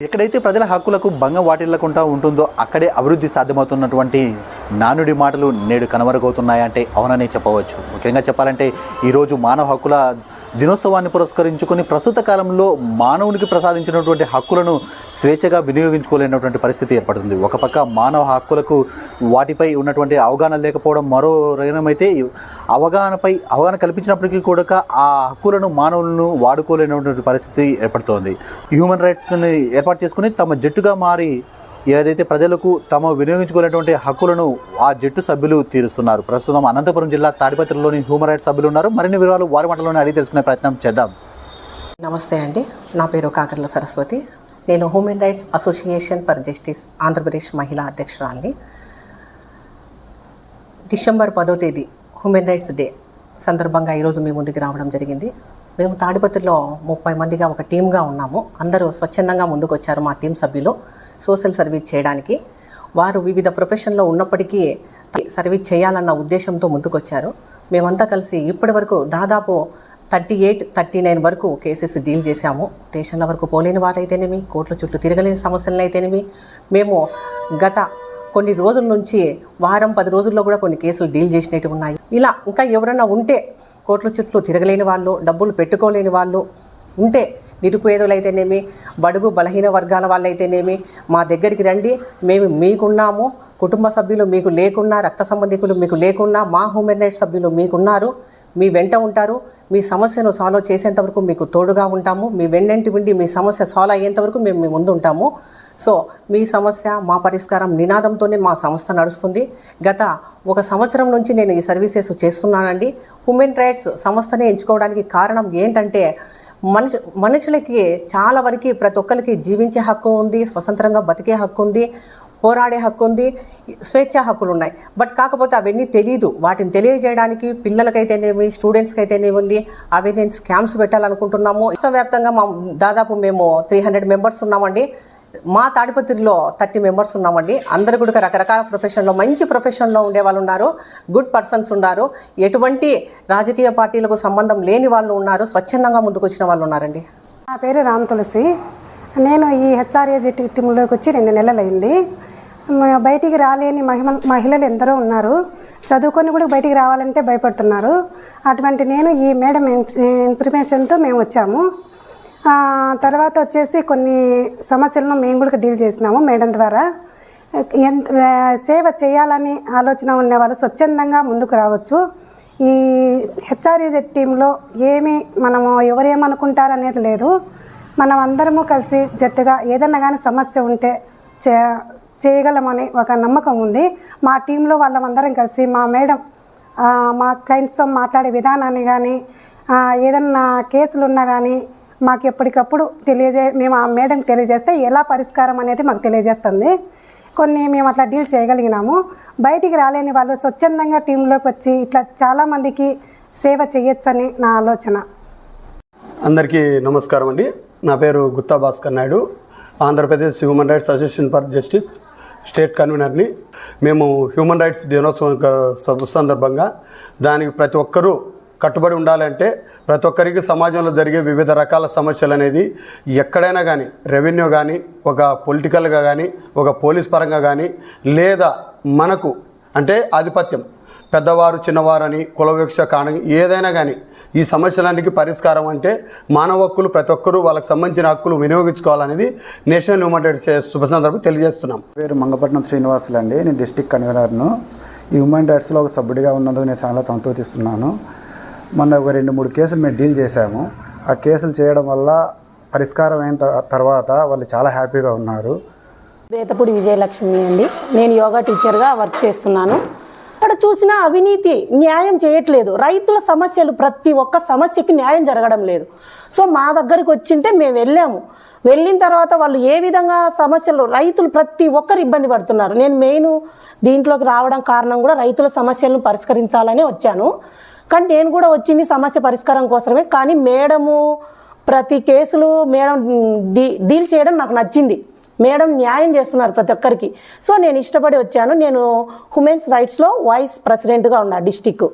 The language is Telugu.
ఎక్కడైతే ప్రజల హక్కులకు భంగం వాటిల్లకుండా ఉంటుందో అక్కడే అభివృద్ధి సాధ్యమవుతున్నటువంటి నానుడి మాటలు నేడు కనుమరుగవుతున్నాయంటే అవుననే చెప్పవచ్చు. ముఖ్యంగా చెప్పాలంటే ఈరోజు మానవ హక్కుల దినోత్సవాన్ని పురస్కరించుకొని ప్రస్తుత కాలంలో మానవునికి ప్రసాదించినటువంటి హక్కులను స్వేచ్ఛగా వినియోగించుకోలేనటువంటి పరిస్థితి ఏర్పడుతుంది. ఒక పక్క మానవ హక్కులకు వాటిపై ఉన్నటువంటి అవగాహన లేకపోవడం మరో రేణమైతే అవగాహన కల్పించినప్పటికీ కూడా ఆ హక్కులను మానవులను వాడుకోలేనటువంటి పరిస్థితి ఏర్పడుతోంది. హ్యూమన్ రైట్స్ని ఏర్పాటు చేసుకుని తమ జట్టుగా మారి ఏదైతే ప్రజలకు తమ వినియోగించుకునేటువంటి హక్కులను ఆ జట్టు సభ్యులు తీరుస్తున్నారు. ప్రస్తుతం అనంతపురం జిల్లా తాడిపత్రిలోని హ్యూమన్ రైట్స్ సభ్యులు ఉన్నారు. మరిన్ని వివరాలు వారి మాటలోనే అడిగి తెలుసుకునే ప్రయత్నం చేద్దాం. నమస్తే అండి, నా పేరు కాకర్ల సరస్వతి. నేను human rights association for justice Andhra Pradesh మహిళా అధ్యక్షురాలిని. డిసెంబర్ 10వ తేదీ హ్యూమన్ రైట్స్ డే సందర్భంగా ఈరోజు మీ ముందుకు రావడం జరిగింది. మేము తాడిపత్రిలో 30 మందిగా ఒక టీమ్గా ఉన్నాము. అందరూ స్వచ్ఛందంగా ముందుకు వచ్చారు. మా టీం సభ్యులు సోషల్ సర్వీస్ చేయడానికి. వారు వివిధ ప్రొఫెషన్లో ఉన్నప్పటికీ సర్వీస్ చేయాలన్న ఉద్దేశంతో ముందుకు వచ్చారు. మేమంతా కలిసి ఇప్పటి వరకు దాదాపు 38-39 వరకు కేసెస్ డీల్ చేశాము. స్టేషన్ల వరకు పోలేని వారైతేనేమి, కోర్టుల చుట్టూ తిరగలేని సమస్యలను అయితేనేమి, మేము గత కొన్ని రోజుల నుంచి వారం 10 రోజుల్లో కూడా కొన్ని కేసులు డీల్ చేసినట్టు ఉన్నాయి. ఇలా ఇంకా ఎవరైనా ఉంటే కోర్టుల చుట్టూ తిరగలేని వాళ్ళు, డబ్బులు పెట్టుకోలేని వాళ్ళు ఉంటే, నిరుపేదలైతేనేమి, బడుగు బలహీన వర్గాల వాళ్ళైతేనేమి మా దగ్గరికి రండి. మేము మీకున్నాము. కుటుంబ సభ్యులు మీకు లేకున్నా, రక్త సంబంధికులు మీకు లేకున్నా, మా హ్యూమన్ రైట్స్ సభ్యులు మీకున్నారు. మీ వెంట ఉంటారు. మీ సమస్యను సాల్వ్ చేసేంత వరకు మీకు తోడుగా ఉంటాము. మీ వెన్నంటి ఉండి మీ సమస్య సాల్వ్ అయ్యేంత వరకు మేము మీ ముందు ఉంటాము. సో మీ సమస్య మా పరిష్కారం నినాదంతోనే మా సంస్థ నడుస్తుంది. గత 1 సంవత్సరం నుంచి నేను ఈ సర్వీసెస్ చేస్తున్నానండి. హ్యూమన్ రైట్స్ సంస్థనే ఎంచుకోవడానికి కారణం ఏంటంటే, మనుషులకి చాలా వరకు ప్రతి ఒక్కరికి జీవించే హక్కు ఉంది, స్వతంత్రంగా బతికే హక్కు ఉంది, పోరాడే హక్కు ఉంది, స్వేచ్ఛా హక్కులు ఉన్నాయి. బట్ కాకపోతే అవన్నీ తెలియదు. వాటిని తెలియజేయడానికి పిల్లలకైతేనేమి, స్టూడెంట్స్కి అయితేనేమి ఉంది. అవేర్నెస్ క్యాంప్స్ పెట్టాలనుకుంటున్నాము. రాష్ట్రవ్యాప్తంగా దాదాపు మేము 300 మెంబర్స్ ఉన్నామండి. మా తాడిపత్రిలో 30 మెంబర్స్ ఉన్నామండి. అందరు కూడా రకరకాల ప్రొఫెషన్లో, మంచి ప్రొఫెషన్లో ఉండే వాళ్ళు ఉన్నారు, గుడ్ పర్సన్స్ ఉన్నారు, ఎటువంటి రాజకీయ పార్టీలకు సంబంధం లేని వాళ్ళు ఉన్నారు, స్వచ్ఛందంగా ముందుకు వచ్చిన వాళ్ళు ఉన్నారండి. నా పేరు రామ్ తులసి. నేను ఈ హెచ్ఆర్ఏజీ టీంలోకి వచ్చి 2 నెలలైంది. బయటికి రాలేని మహిళలు ఎందరో ఉన్నారు. చదువుకొని కూడా బయటికి రావాలంటే భయపడుతున్నారు. అటువంటి నేను ఈ మేడం ఇన్ఫర్మేషన్తో మేము వచ్చాము. తర్వాత వచ్చేసి కొన్ని సమస్యలను మేము కూడా డీల్ చేసినాము మేడం ద్వారా. సేవ చేయాలని ఆలోచన ఉన్నవాళ్ళు స్వచ్ఛందంగా ముందుకు రావచ్చు. ఈ హెచ్ఆర్ఏజీ టీంలో మనము ఎవరేమనుకుంటారు అనేది లేదు. మనం అందరము కలిసి జట్టుగా ఏదన్నా కానీ సమస్య ఉంటే చేయగలమని ఒక నమ్మకం ఉంది. మా టీంలో వాళ్ళందరం కలిసి మా మేడం మా క్లయింట్స్తో మాట్లాడే విధానాన్ని కానీ, ఏదన్నా కేసులు ఉన్నా కానీ మాకు ఎప్పటికప్పుడు మేము ఆ మేడంకి తెలియజేస్తే ఎలా పరిష్కారం అనేది మాకు తెలియజేస్తుంది. కొన్ని మేము అట్లా డీల్ చేయగలిగినాము. బయటికి రాలేని వాళ్ళు స్వచ్ఛందంగా టీంలోకి వచ్చి ఇట్లా చాలామందికి సేవ చేయొచ్చని నా ఆలోచన. అందరికీ నమస్కారం అండి. నా పేరు Gutta Bhaskar Naidu, Andhra Pradesh human rights association for justice state కన్వీనర్ని. మేము హ్యూమన్ రైట్స్ దినోత్సవం సందర్భంగా దానికి ప్రతి ఒక్కరూ కట్టుబడి ఉండాలంటే, ప్రతి ఒక్కరికి సమాజంలో జరిగే వివిధ రకాల సమస్యలు అనేది ఎక్కడైనా కానీ, రెవెన్యూ కానీ, ఒక పొలిటికల్గా కానీ, ఒక పోలీస్ పరంగా కానీ, లేదా మనకు అంటే ఆధిపత్యం, పెద్దవారు చిన్నవారని కులవివక్ష కాని ఏదైనా కానీ ఈ సమస్యలన్నిటికీ పరిష్కారం అంటే మానవ హక్కులు ప్రతి ఒక్కరూ వాళ్ళకి సంబంధించిన హక్కులు వినియోగించుకోవాలనేది నేషనల్ హ్యూమన్ రైట్స్ శుభ సందర్భం తెలియజేస్తున్నాం. పేరు మంగపట్నం శ్రీనివాసులు అండి. నేను డిస్ట్రిక్ట్ కన్వీనర్ను. ఈ హ్యూమన్ రైట్స్లో ఒక సభ్యుడిగా ఉన్నందుకు నేను చాలా సంతోషిస్తున్నాను. మొన్న ఒక 2-3 కేసులు మేము డీల్ చేశాము. ఆ కేసులు చేయడం వల్ల పరిష్కారం అయిన తర్వాత వాళ్ళు చాలా హ్యాపీగా ఉన్నారు. బేతపూడి విజయలక్ష్మి అండి. నేను యోగా టీచర్గా వర్క్ చేస్తున్నాను. అక్కడ చూసిన అవినీతి, న్యాయం చేయట్లేదు. రైతుల సమస్యలు, ప్రతి ఒక్క సమస్యకి న్యాయం జరగడం లేదు. సో మా దగ్గరికి వచ్చింటే మేము వెళ్ళిన తర్వాత వాళ్ళు ఏ విధంగా సమస్యలు, రైతులు ప్రతి ఒక్కరు ఇబ్బంది పడుతున్నారు. నేను మెయిన్ దీంట్లోకి రావడం కారణం కూడా రైతుల సమస్యలను పరిష్కరించాలని వచ్చాను. కానీ నేను కూడా వచ్చింది సమస్య పరిష్కారం కోసమే. కానీ మేడము ప్రతి కేసులు మేడం డీల్ చేయడం నాకు నచ్చింది. మేడం న్యాయం చేస్తున్నారు ప్రతి ఒక్కరికి. సో నేను ఇష్టపడి వచ్చాను. నేను హ్యూమన్ రైట్స్లో వైస్ ప్రెసిడెంట్గా ఉన్నా డిస్టిక్.